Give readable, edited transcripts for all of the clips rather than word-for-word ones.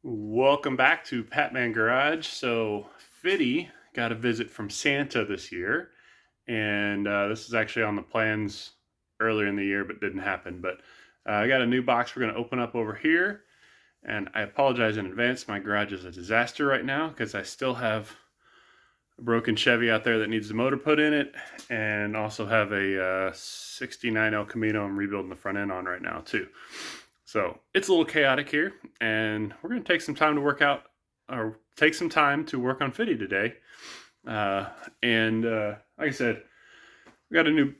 Welcome back to Patman Garage. So Fiddy got a visit from Santa this year, and this is actually on the plans earlier in the year, but didn't happen. But I got a new box we're going to open up over here, and I apologize in advance. My garage is a disaster right now because I still have a broken Chevy out there that needs the motor put in it, and also have a 69 El Camino I'm rebuilding the front end on right now too. So it's a little chaotic here, and we're going to take some time to work on Fiddy today. Like I said, we got a new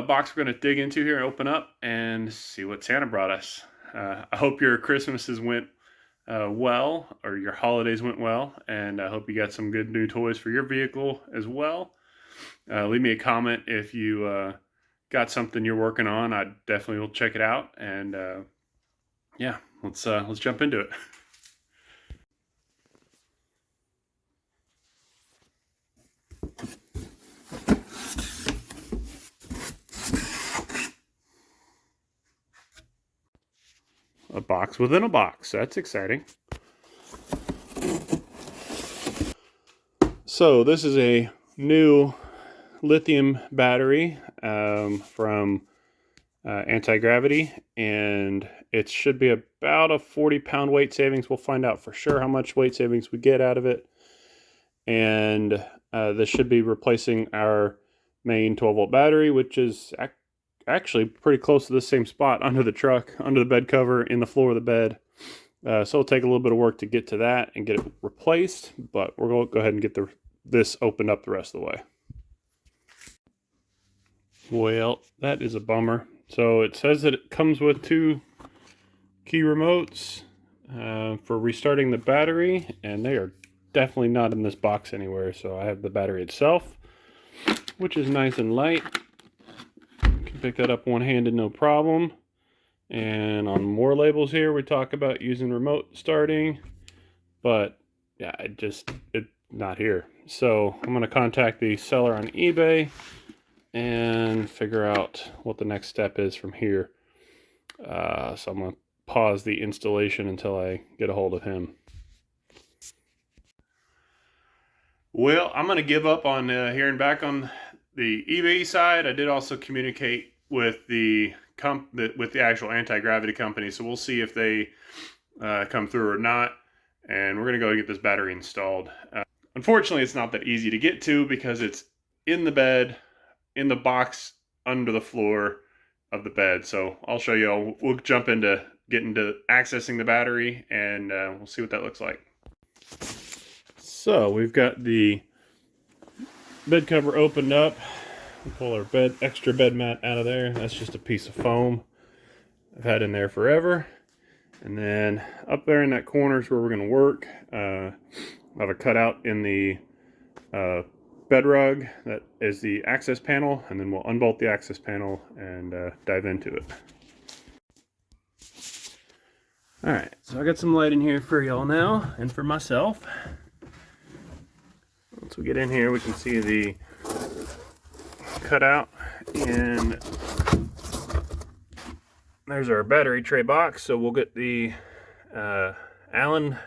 box we're going to dig into here and open up and see what Santa brought us. I hope your Christmases went well, or your holidays went well, and I hope you got some good new toys for your vehicle as well. Leave me a comment if you got something you're working on. I definitely will check it out, and yeah, let's jump into it. A box within a box. That's exciting. So this is a new lithium battery from Antigravity, and it should be about a 40-pound weight savings. We'll find out for sure how much weight savings we get out of it. And this should be replacing our main 12-volt battery, which is actually pretty close to the same spot under the truck, under the bed cover, in the floor of the bed. So it'll take a little bit of work to get to that and get it replaced, but we're going to go ahead and get this opened up the rest of the way. Well, that is a bummer. So it says that it comes with 2 key remotes for restarting the battery, and they are definitely not in this box anywhere. So I have the battery itself, which is nice and light. Can pick that up one-handed, no problem. And on more labels here, we talk about using remote starting, but yeah, it's not here. So I'm going to contact the seller on eBay and figure out what the next step is from here. So I'm going to pause the installation until I get a hold of him. Well, I'm going to give up on hearing back on the eBay side. I did also communicate with the actual Antigravity company, so we'll see if they come through or not. And we're going to go get this battery installed. Unfortunately, it's not that easy to get to because it's in the bed, in the box under the floor of the bed. So I'll show you. We'll jump into getting to accessing the battery, and we'll see what that looks like. So we've got the bed cover opened up. We'll pull our extra bed mat out of there. That's just a piece of foam I've had in there forever. And then up there in that corner is where we're going to work. I have a cutout in the bed rug that is the access panel, and then we'll unbolt the access panel and dive into it. Alright, so I got some light in here for y'all now, and for myself. Once we get in here, we can see the cutout, and there's our battery tray box. So we'll get the Allen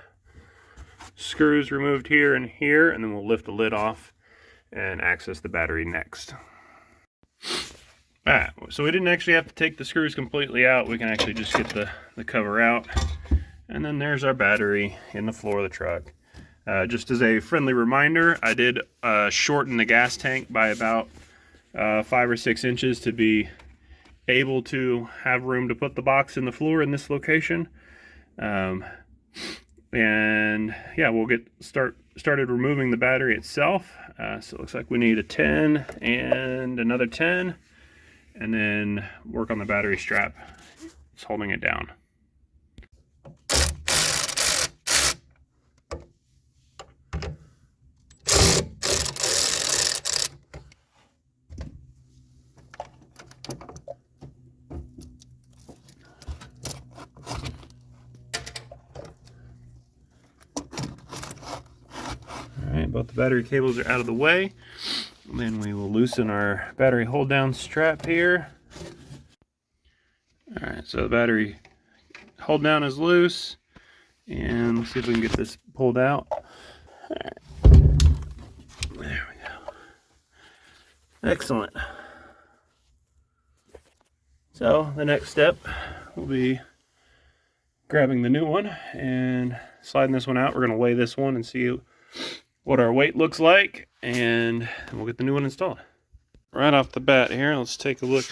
screws removed here and here, and then we'll lift the lid off and access the battery next. Alright, so we didn't actually have to take the screws completely out. We can actually just get the cover out. And then there's our battery in the floor of the truck. Just as a friendly reminder, I did shorten the gas tank by about 5 or 6 inches to be able to have room to put the box in the floor in this location. And yeah, we'll get started removing the battery itself. So it looks like we need a 10 and another 10, and then work on the battery strap. It's holding it down. Alright, both the battery cables are out of the way. And then we will loosen our battery hold down strap here. Alright, so the battery hold down is loose, And let's see if we can get this pulled out. All right. There we go. Excellent. So the next step will be grabbing the new one and sliding this one out. We're going to weigh this one and see what our weight looks like, and we'll get the new one installed. Right off the bat here, let's take a look.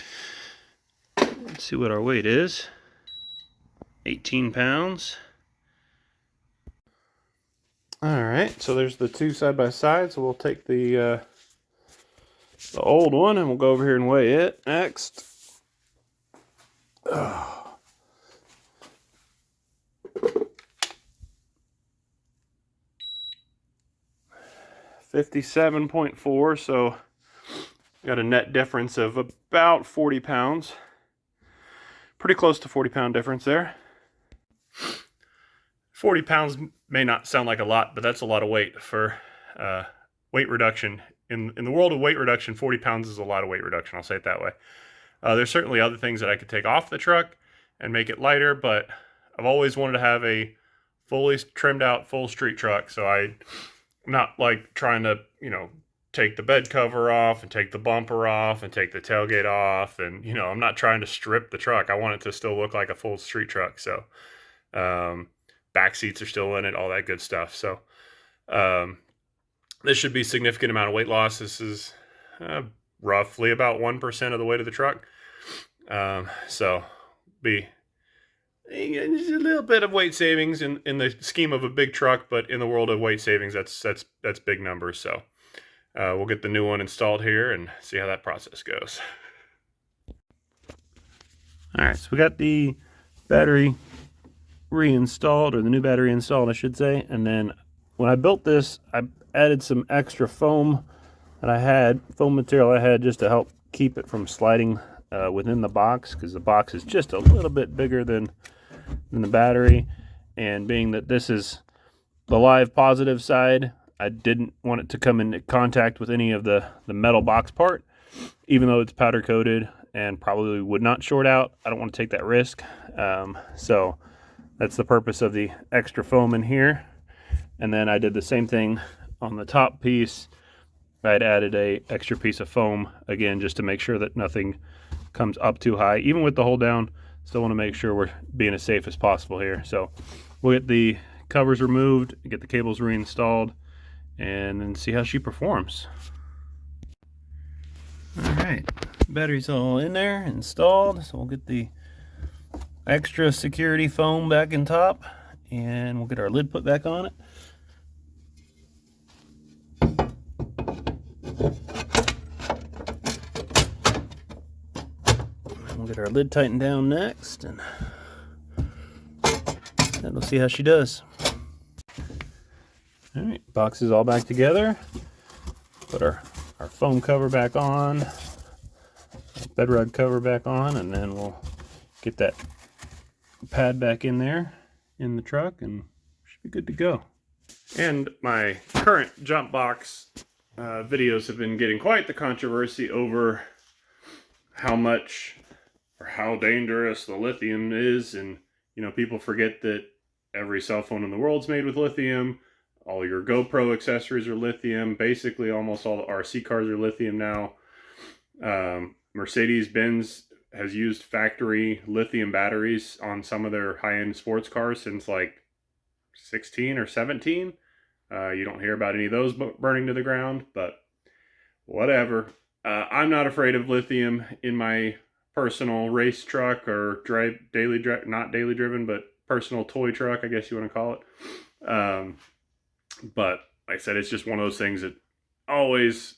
Let's see what our weight is. 18 pounds. Alright, so there's the two side by side, so we'll take the old one and we'll go over here and weigh it next. 57.4, so got a net difference of about 40 pounds. Pretty close to 40-pound difference there. 40 pounds may not sound like a lot, but that's a lot of weight for weight reduction. In the world of weight reduction, 40 pounds is a lot of weight reduction, I'll say it that way. There's certainly other things that I could take off the truck and make it lighter, but I've always wanted to have a fully trimmed out full street truck, so I'm not like trying to, take the bed cover off and take the bumper off and take the tailgate off, and I'm not trying to strip the truck. I want it to still look like a full street truck. So back seats are still in it, all that good stuff. So this should be a significant amount of weight loss. This is roughly about 1% of the weight of the truck. So be a little bit of weight savings in the scheme of a big truck, but in the world of weight savings, that's big numbers. So we'll get the new one installed here and see how that process goes. All right, so we got the battery reinstalled, or the new battery installed, I should say. And then when I built this, I added some extra foam material I had just to help keep it from sliding within the box, because the box is just a little bit bigger than the battery. And being that this is the live positive side, I didn't want it to come into contact with any of the metal box part, even though it's powder coated and probably would not short out. I don't want to take that risk. So that's the purpose of the extra foam in here. And then I did the same thing on the top piece. I'd added a extra piece of foam, again, just to make sure that nothing comes up too high. Even with the hold down, still want to make sure we're being as safe as possible here. So we'll get the covers removed, get the cables reinstalled, and then see how she performs. All right, battery's all in there, installed. So we'll get the extra security foam back in top, and we'll get our lid put back on it. We'll get our lid tightened down next, and we'll see how she does. All right, box is all back together. Put our foam cover back on, bed rug cover back on, and then we'll get that pad back in there in the truck, and should be good to go. And my current jump box videos have been getting quite the controversy over how much or how dangerous the lithium is. And people forget that every cell phone in the world's made with lithium. All your GoPro accessories are lithium. Basically almost all the RC cars are lithium now. Mercedes-Benz has used factory lithium batteries on some of their high-end sports cars since like 16 or 17. You don't hear about any of those burning to the ground, but whatever. I'm not afraid of lithium in my personal race truck or not daily driven, but personal toy truck, I guess you want to call it. But like I said, it's just one of those things that always,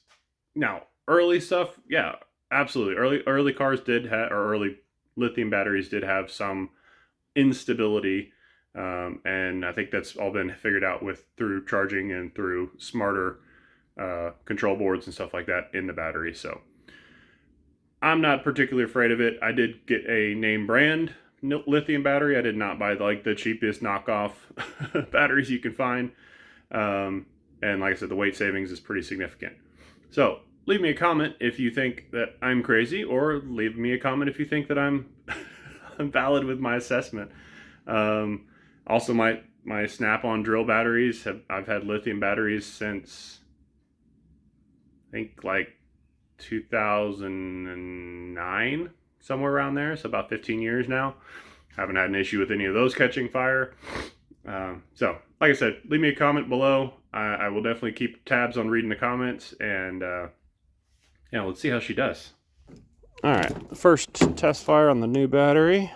now early stuff, yeah, absolutely. Early cars did have, or early lithium batteries did have some instability. And I think that's all been figured out through charging and through smarter control boards and stuff like that in the battery. So I'm not particularly afraid of it. I did get a name brand lithium battery. I did not buy like the cheapest knockoff batteries you can find. And like I said, the weight savings is pretty significant. So leave me a comment if you think that I'm crazy, or leave me a comment if you think that I'm valid with my assessment. Also might my Snap-on drill batteries. I've had lithium batteries since, I think, like 2009, somewhere around there. So about 15 years now. Haven't had an issue with any of those catching fire. So, like I said, leave me a comment below. I will definitely keep tabs on reading the comments, and yeah, let's see how she does. All right, the first test fire on the new battery.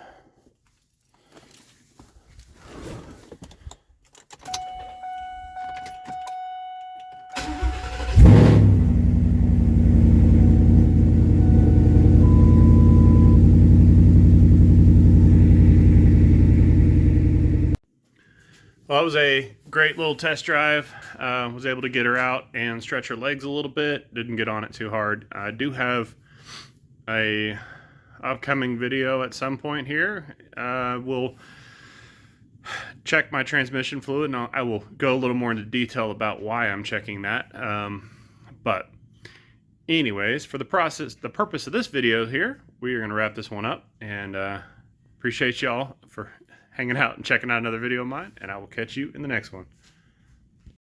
Well, that was a great little test drive. Was able to get her out and stretch her legs a little bit. Didn't get on it too hard. I do have a upcoming video at some point here. We'll check my transmission fluid, and I will go a little more into detail about why I'm checking that. But anyways, for the purpose of this video here, we are going to wrap this one up, and appreciate y'all for hanging out and checking out another video of mine, and I will catch you in the next one.